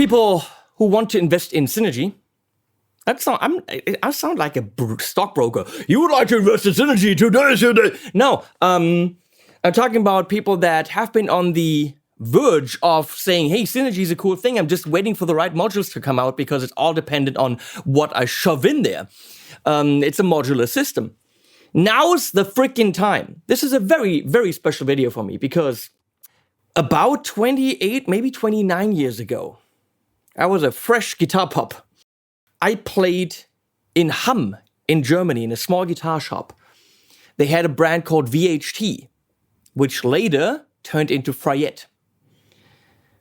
people who want to invest in synergy, I sound like a stockbroker. You would like to invest in synergy today? No, I'm talking about people that have been on the verge of saying, hey, synergy is a cool thing. I'm just waiting for the right modules to come out because it's all dependent on what I shove in there. It's a modular system. Now's the freaking time. This is a very, very special video for me because about 28, maybe 29 years ago, I was a fresh guitar pop. I played in Hamm in Germany in a small guitar shop. They had a brand called VHT, which later turned into Fryette.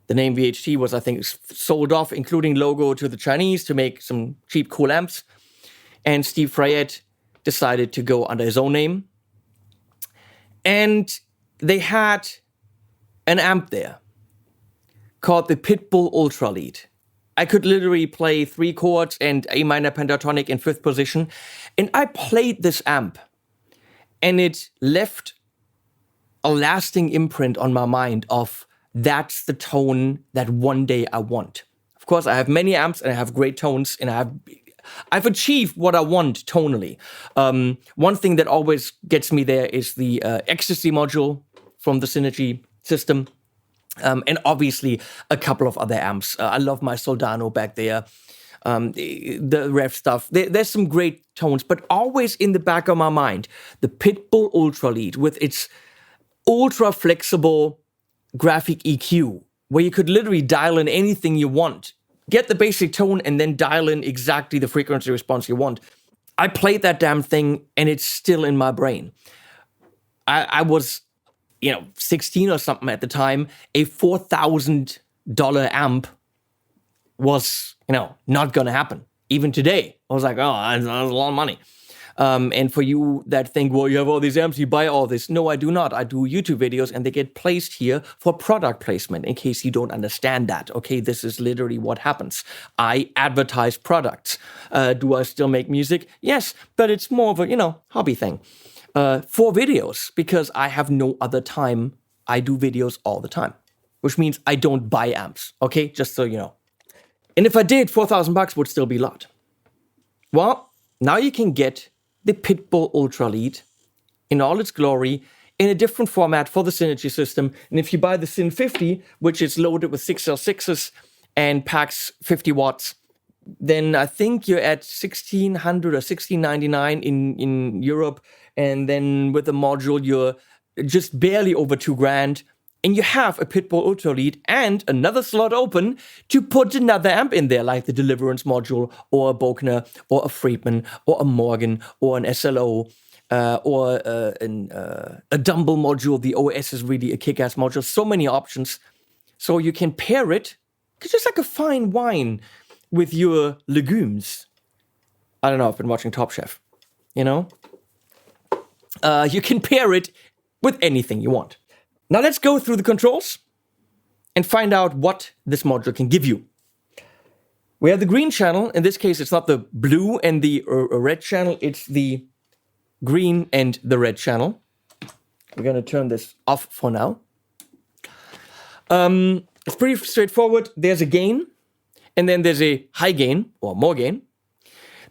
The name VHT was, I think, sold off, including logo to the Chinese to make some cheap, cool amps. And Steve Fryette decided to go under his own name. And they had an amp there called the Pittbull Ultra Lead. I could literally play 3 chords and A minor pentatonic in 5th position. And I played this amp. And it left a lasting imprint on my mind of that's the tone that one day I want. Of course, I have many amps and I have great tones and I've achieved what I want tonally. One thing that always gets me there is the ecstasy module from the Synergy system. And obviously a couple of other amps. I love my Soldano back there. The Rev stuff. There's some great tones, but always in the back of my mind, the Pittbull Ultra Lead with its ultra flexible graphic EQ, where you could literally dial in anything you want. Get the basic tone and then dial in exactly the frequency response you want. I played that damn thing and it's still in my brain. I was, 16 or something at the time. A $4,000 amp was, not gonna happen. Even today, I was like, oh, that's a lot of money. And for you that think, well, you have all these amps, you buy all this. No, I do not. I do YouTube videos and they get placed here for product placement in case you don't understand that. Okay, this is literally what happens. I advertise products. Do I still make music? Yes, but it's more of a, hobby thing. For videos, because I have no other time. I do videos all the time, which means I don't buy amps. Okay, just so you know. And if I did, $4,000 would still be a lot. Well, now you can get the Pittbull Ultra Lead in all its glory in a different format for the Synergy system. And if you buy the Syn 50, which is loaded with 6L6s and packs 50 watts, then I think you're at $1,600 or $1,699 in Europe. And then with the module, you're just barely over $2,000. And you have a Pittbull Ultra Lead and another slot open to put another amp in there, like the Deliverance module, or a Bogner, or a Friedman, or a Morgan, or an SLO, or a Dumble module. The OS is really a kick-ass module. So many options. So you can pair it, just like a fine wine, with your legumes. I don't know, I've been watching Top Chef, You can pair it with anything you want. Now let's go through the controls and find out what this module can give you. We have the green channel. In this case, it's not the blue and the red channel. It's the green and the red channel. We're going to turn this off for now. It's pretty straightforward. There's a gain, and then there's a high gain, or more gain.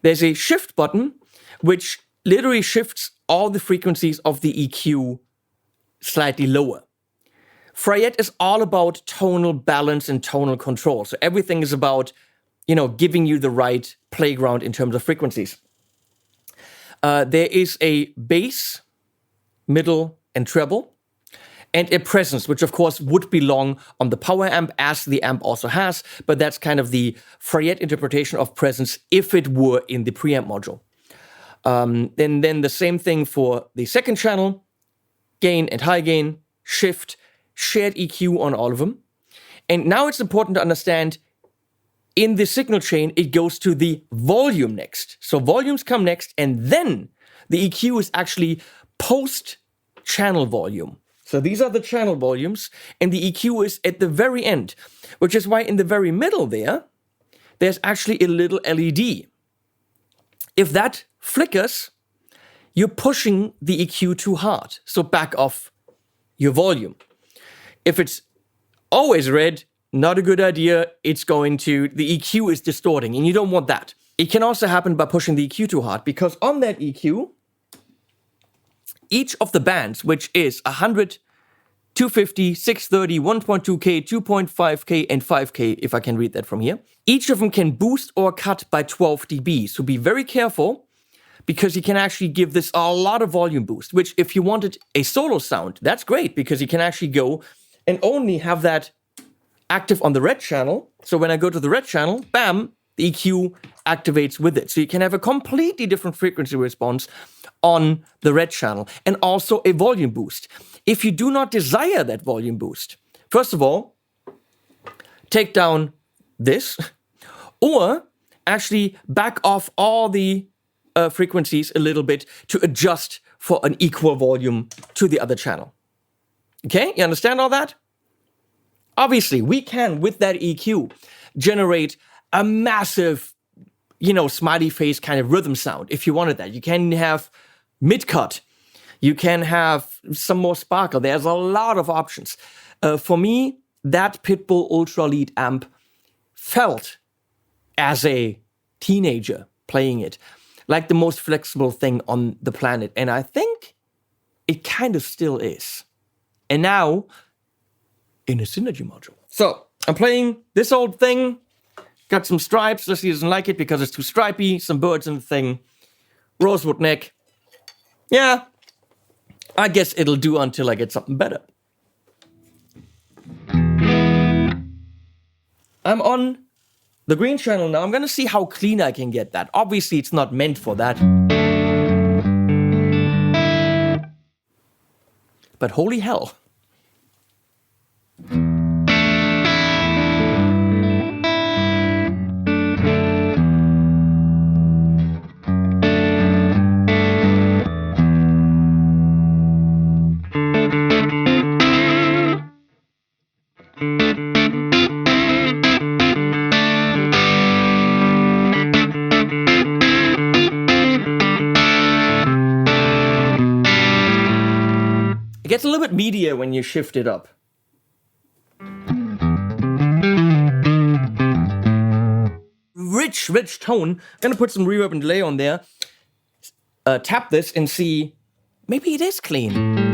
There's a shift button, which literally shifts all the frequencies of the EQ slightly lower. Fryette is all about tonal balance and tonal control. So everything is about, giving you the right playground in terms of frequencies. There is a bass, middle, and treble, and a presence, which of course would belong on the power amp as the amp also has, but that's kind of the Fryette interpretation of presence if it were in the preamp module. And then the same thing for the second channel, gain and high gain, shift, shared EQ on all of them. And now it's important to understand, in the signal chain, it goes to the volume next. So volumes come next, and then the EQ is actually post-channel volume. So these are the channel volumes, and the EQ is at the very end, which is why in the very middle there's actually a little LED. If that flickers, you're pushing the EQ too hard, so back off your volume. If it's always red, not a good idea. It's going to, the EQ is distorting, and you don't want that. It can also happen by pushing the EQ too hard, because on that EQ, each of the bands, which is 100, 250, 630, 1.2K, 2.5K, and 5K, if I can read that from here, each of them can boost or cut by 12 dB. So be very careful, because you can actually give this a lot of volume boost, which if you wanted a solo sound, that's great, because you can actually go and only have that active on the red channel. So when I go to the red channel, bam, the EQ activates with it. So you can have a completely different frequency response on the red channel, and also a volume boost. If you do not desire that volume boost, first of all, take down this, or actually back off all the frequencies a little bit to adjust for an equal volume to the other channel. Okay, you understand all that? Obviously, we can, with that EQ, generate a massive, smiley face kind of rhythm sound if you wanted that. You can have mid-cut. You can have some more sparkle. There's a lot of options. For me, that Pittbull Ultra Lead amp felt, as a teenager playing it, like the most flexible thing on the planet. And I think it kind of still is. And now, in a Synergy module. So, I'm playing this old thing. Got some stripes. Leslie doesn't like it because it's too stripy. Some birds in the thing. Rosewood neck. Yeah, I guess it'll do until I get something better. I'm on the green channel now. I'm gonna see how clean I can get that. Obviously, it's not meant for that. But holy hell. It gets a little bit meatier when you shift it up. Rich tone. I'm gonna put some reverb and delay on there. Tap this and see, maybe it is clean.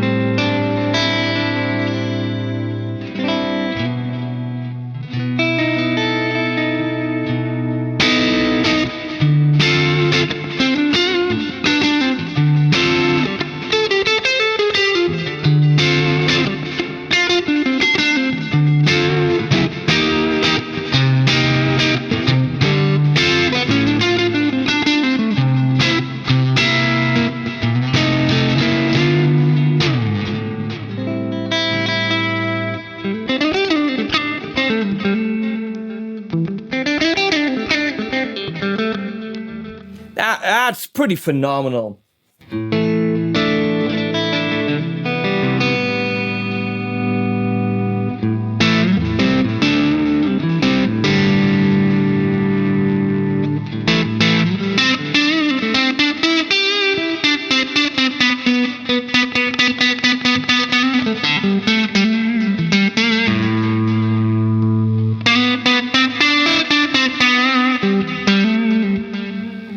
That's pretty phenomenal.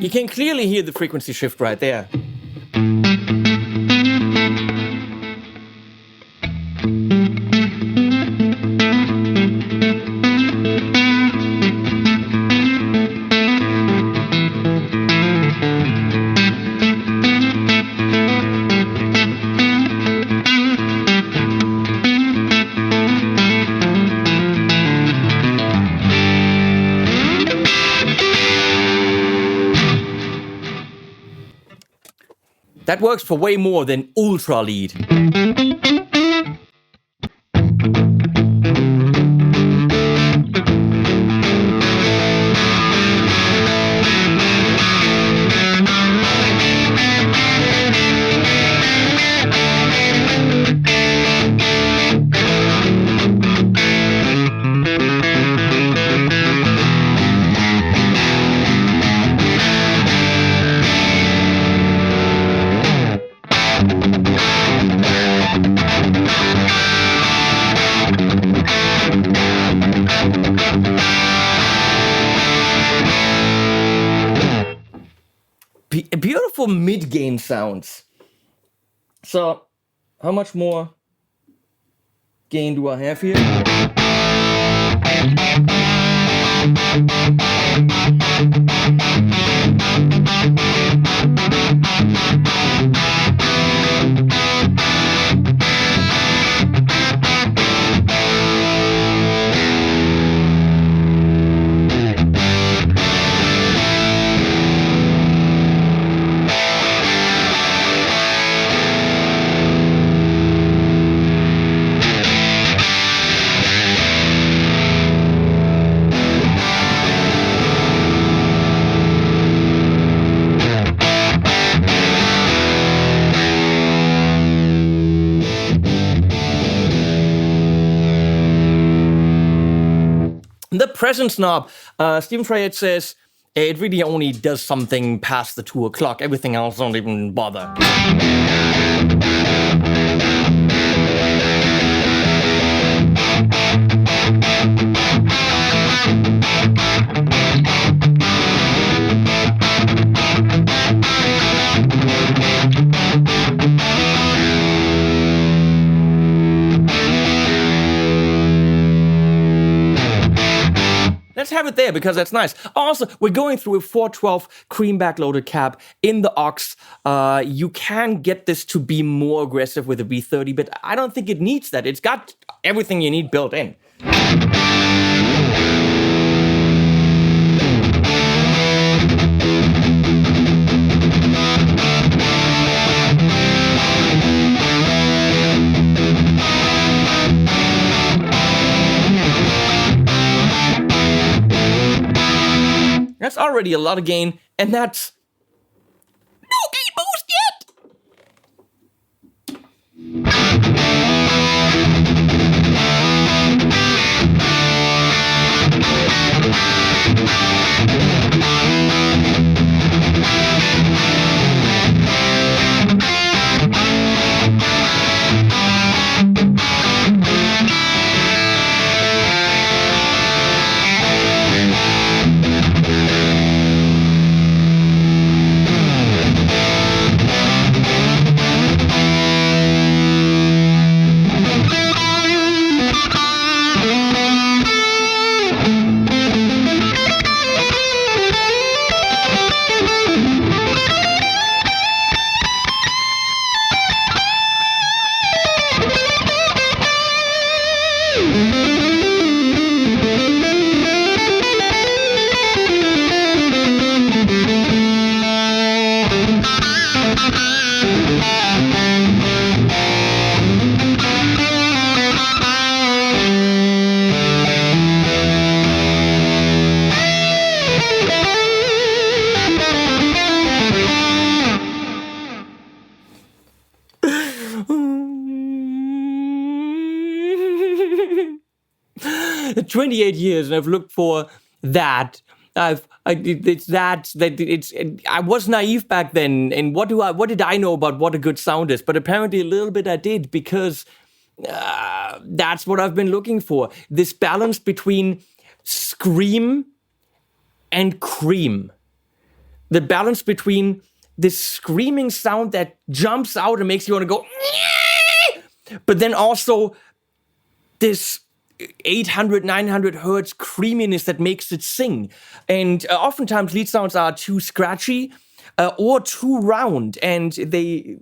You can clearly hear the frequency shift right there. That works for way more than Ultralead. for mid-gain sounds. So, how much more gain do I have here? The presence knob, Stephen Fryette says, it really only does something past the 2 o'clock. Everything else don't even bother. Let's have it there because that's nice. Also, we're going through a 412 cream backloaded cab in the aux. You can get this to be more aggressive with a V30, but I don't think it needs that. It's got everything you need built in. That's already a lot of gain, and that's no gain boost yet! – 28 years and I've looked for that. I was naive back then, and what did I know about what a good sound is? But apparently a little bit I did, because that's what I've been looking for. This balance between scream and cream. The balance between this screaming sound that jumps out and makes you want to go, but then also this 800, 900 hertz creaminess that makes it sing. And oftentimes lead sounds are too scratchy or too round, and they...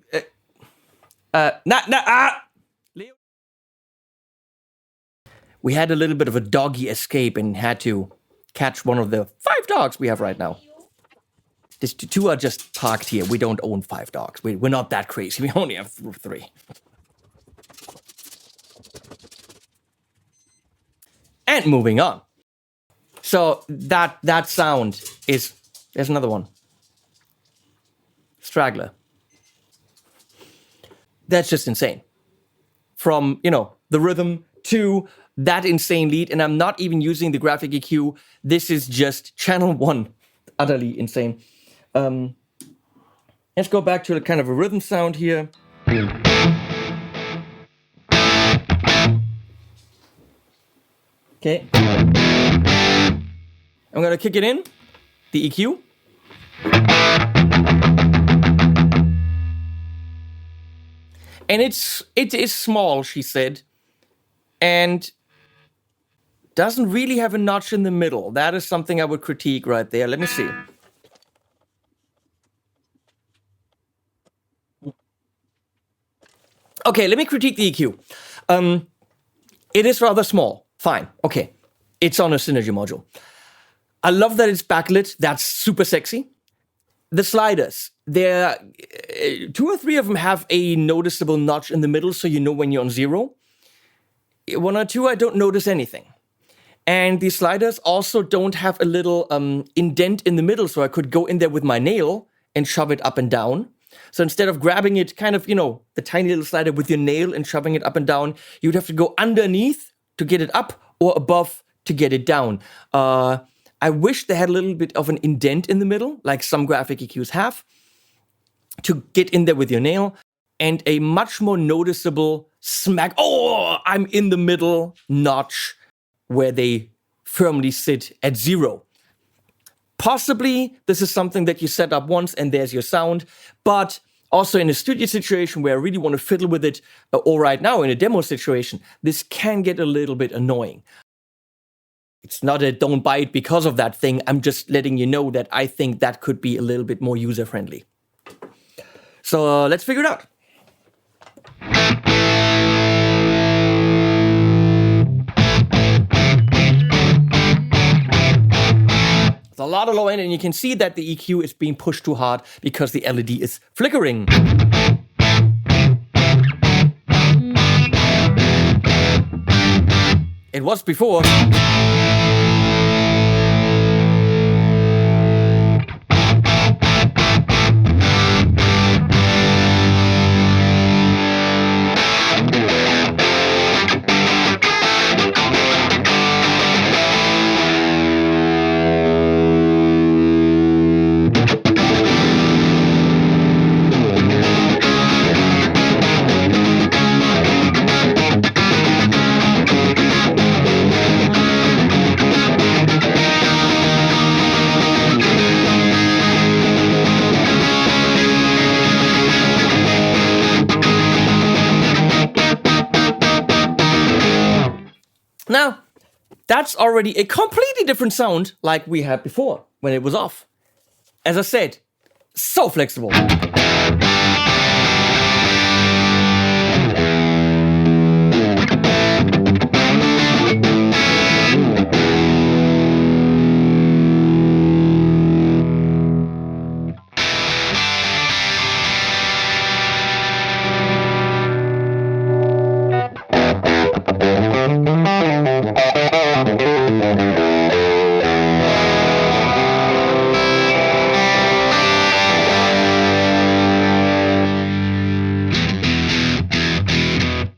We had a little bit of a doggy escape and had to catch one of the 5 dogs we have right now. These 2 are just parked here. We don't own 5 dogs. We're not that crazy. We only have 3. And moving on. So that sound is... There's another one. Straggler. That's just insane. From, the rhythm to that insane lead. And I'm not even using the graphic EQ. This is just channel 1. Utterly insane. Let's go back to kind of a rhythm sound here. Okay. I'm gonna kick it in, the EQ. And it is small, she said, and doesn't really have a notch in the middle. That is something I would critique right there. Let me see. Okay, let me critique the EQ. It is rather small. Fine. Okay. It's on a Synergy module. I love that it's backlit. That's super sexy. The sliders, there, 2 or 3 of them have a noticeable notch in the middle, so you know when you're on 0. 1 or 2, I don't notice anything. And the sliders also don't have a little indent in the middle, so I could go in there with my nail and shove it up and down. So instead of grabbing it kind of, the tiny little slider with your nail and shoving it up and down, you'd have to go underneath to get it up or above to get it down. I wish they had a little bit of an indent in the middle, like some graphic EQs have, to get in there with your nail, and a much more noticeable smack, I'm in the middle notch where they firmly sit at 0. Possibly this is something that you set up once and there's your sound, but also in a studio situation where I really want to fiddle with it, or right now in a demo situation, this can get a little bit annoying. It's not a don't buy it because of that thing. I'm just letting you know that I think that could be a little bit more user-friendly. So let's figure it out. It's a lot of low end, and you can see that the EQ is being pushed too hard because the LED is flickering. It was before. Now, that's already a completely different sound like we had before when it was off. As I said, so flexible.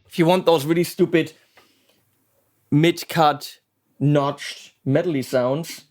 If you want those really stupid mid-cut, notched, medley sounds.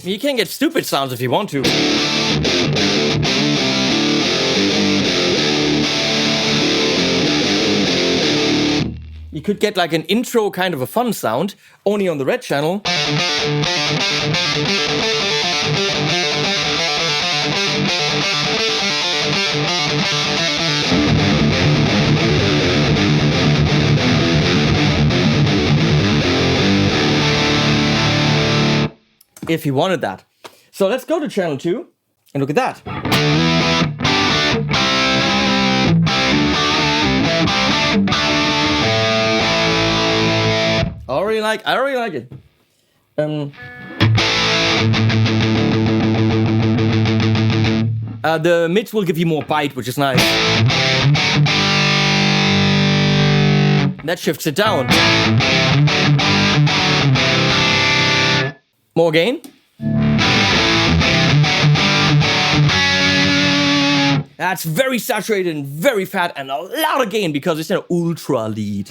You can get stupid sounds if you want to. You could get like an intro kind of a fun sound, only on the red channel. If you wanted that. So let's go to channel 2 and look at that. I really like it. The mids will give you more bite, which is nice. That shifts it down. More gain. That's very saturated and very fat and a lot of gain because it's an ultra lead.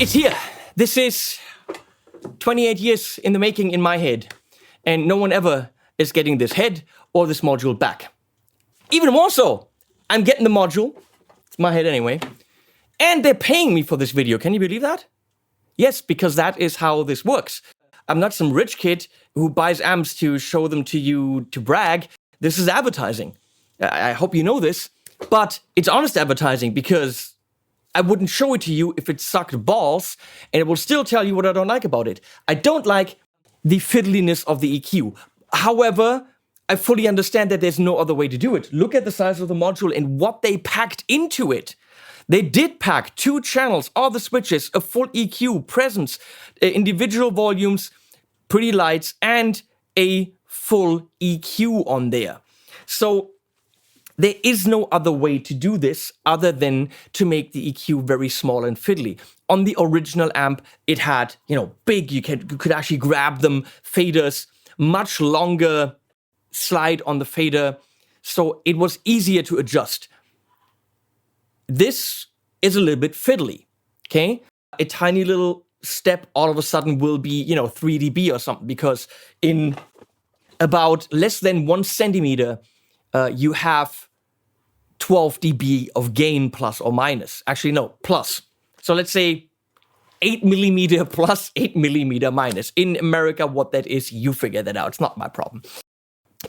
It's here. This is 28 years in the making in my head. And no one ever is getting this head or this module back. Even more so, I'm getting the module. It's my head anyway. And they're paying me for this video. Can you believe that? Yes, because that is how this works. I'm not some rich kid who buys amps to show them to you to brag. This is advertising. I hope you know this. But it's honest advertising because I wouldn't show it to you if it sucked balls, and it will still tell you what I don't like about it. I don't like the fiddliness of the EQ. However, I fully understand that there's no other way to do it. Look at the size of the module and what they packed into it. They did pack 2 channels, all the switches, a full EQ, presence, individual volumes, pretty lights, and a full EQ on there. So There is no other way to do this other than to make the EQ very small and fiddly. On the original amp, it had, big, you could actually grab them, faders, much longer slide on the fader, so it was easier to adjust. This is a little bit fiddly, okay? A tiny little step all of a sudden will be, 3 dB or something, because in about less than 1 centimeter, you have 12 dB of gain plus or minus. Actually, no, plus. So let's say 8 millimeter plus, 8 millimeter minus. In America, what that is, you figure that out. It's not my problem.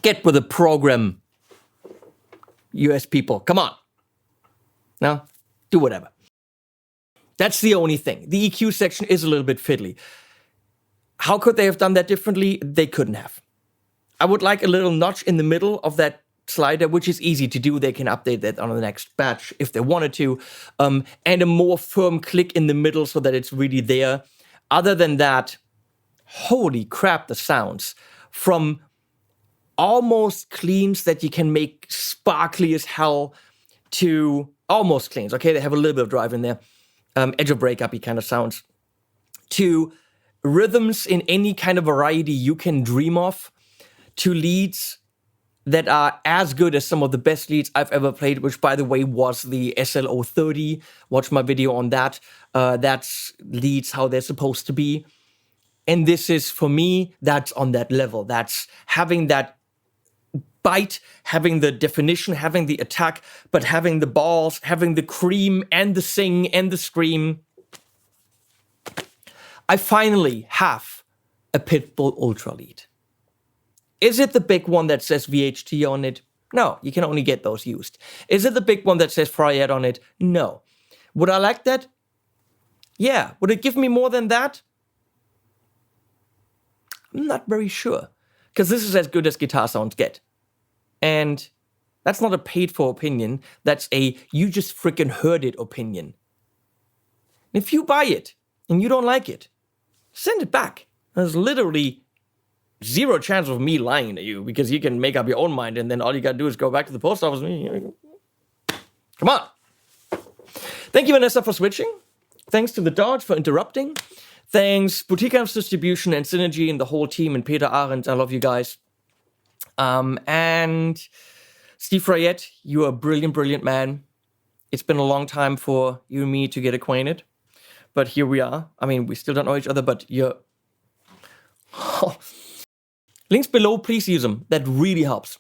Get with the program, US people. Come on. No? Do whatever. That's the only thing. The EQ section is a little bit fiddly. How could they have done that differently? They couldn't have. I would like a little notch in the middle of that slider, which is easy to do. They can update that on the next batch if they wanted to. And a more firm click in the middle so that it's really there. Other than that, holy crap, the sounds. From almost cleans that you can make sparkly as hell to almost cleans. Okay, they have a little bit of drive in there. Edge of breakup-y kind of sounds. To rhythms in any kind of variety you can dream of. To leads that are as good as some of the best leads I've ever played, which, by the way, was the SL030. Watch my video on that. That's leads how they're supposed to be. And this is, for me, that's on that level. That's having that bite, having the definition, having the attack, but having the balls, having the cream and the sing and the scream. I finally have a Pittbull Ultra Lead. Is it the big one that says VHT on it? No, you can only get those used. Is it the big one that says Fryette on it? No. Would I like that? Yeah. Would it give me more than that? I'm not very sure. Because this is as good as guitar sounds get. And that's not a paid-for opinion. That's a you just freaking heard it opinion. If you buy it and you don't like it, send it back. There's literally zero chance of me lying to you, because you can make up your own mind and then all you gotta do is go back to the post office. Come on. Thank you, Vanessa, for switching. Thanks to the dogs for interrupting. Thanks, Boutique Amps Distribution and Synergy and the whole team, and Peter Arendt. I love you guys. And Steve Fryette, you are a brilliant, brilliant man. It's been a long time for you and me to get acquainted, but here we are. I mean, we still don't know each other, but you're... Links below, please use them. That really helps.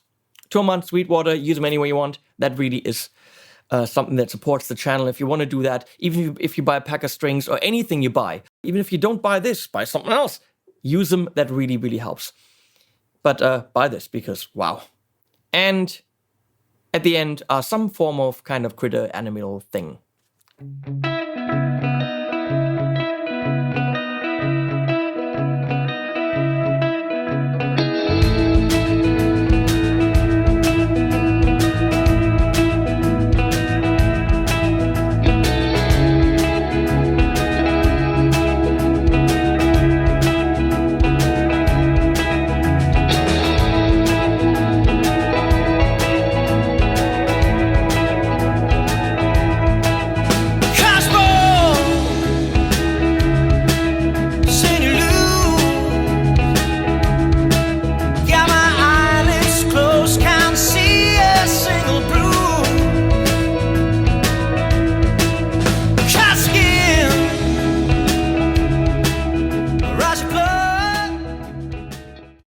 Thomann, Sweetwater, use them any way you want. That really is something that supports the channel. If you want to do that, even if you buy a pack of strings or anything you buy, even if you don't buy this, buy something else, use them. That really, really helps. But buy this because, wow. And at the end, some form of kind of critter animal thing.